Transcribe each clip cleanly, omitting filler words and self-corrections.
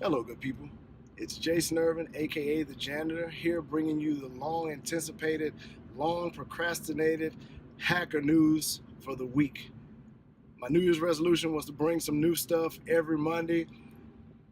Hello, good people. It's Jason Irvin, aka the Janitor, here bringing you the long anticipated, long procrastinated hacker news for the week. My New Year's resolution was to bring some new stuff every Monday.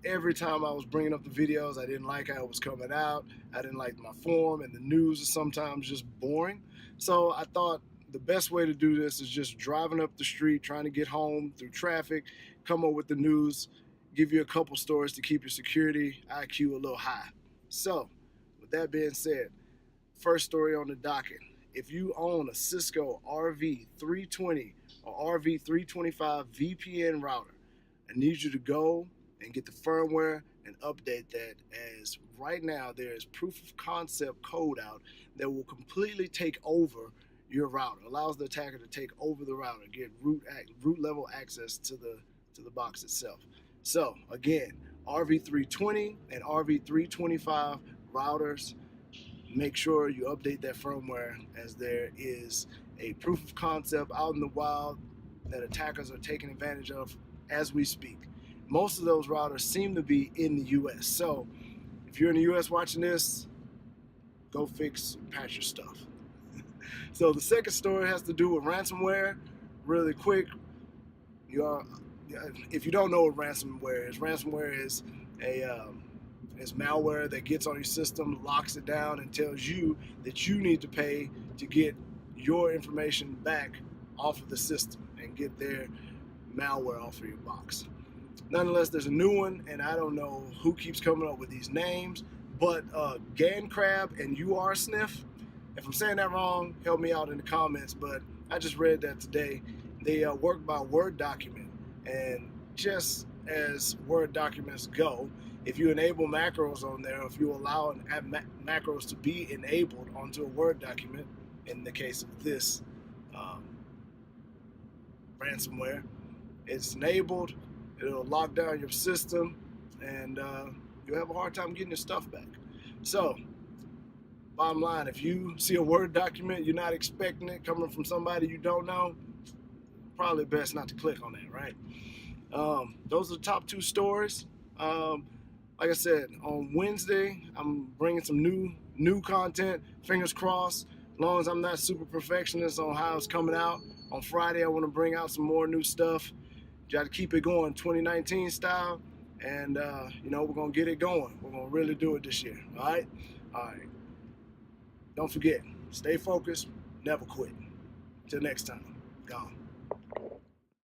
Every time I was bringing up the videos, I didn't like how it was coming out. I didn't like my form, and the news is sometimes just boring. So I thought the best way to do this is just driving up the street, trying to get home through traffic, come up with the news, give you a couple stories to keep your security IQ a little high. So, with that being said, first story on the docket. If you own a Cisco RV320 or RV325 VPN router, I need you to go and get the firmware and update that, as right now there is proof of concept code out that will completely take over your router, allows the attacker to take over the router, get root level access to the box itself. So again, RV320 and RV325 routers, make sure you update that firmware, as there is a proof of concept out in the wild that attackers are taking advantage of as we speak. Most of those routers seem to be in the US. So if you're in the US watching this, go fix and patch your stuff. So the second story has to do with ransomware. Really quick, you are, if you don't know what ransomware is is malware that gets on your system, locks it down, and tells you that you need to pay to get your information back off of the system and get their malware off of your box. Nonetheless, there's a new one, and I don't know who keeps coming up with these names, but GanCrab and URSniff. If I'm saying that wrong, help me out in the comments, but I just read that today. They work by Word document, and just as Word documents go, if you enable macros on there, if you allow macros to be enabled onto a Word document, in the case of this um, ransomware, it's enabled, it'll lock down your system, and you'll have a hard time getting your stuff back. So, bottom line, if you see a Word document, you're not expecting it coming from somebody you don't know, probably best not to click on that, right? Those are the top two stories. Like I said, on Wednesday, I'm bringing some new content. Fingers crossed. As long as I'm not super perfectionist on how it's coming out. On Friday, I want to bring out some more new stuff. Got to keep it going, 2019 style, and we're gonna get it going. We're gonna really do it this year. All right. Don't forget, stay focused, never quit. Till next time, gone.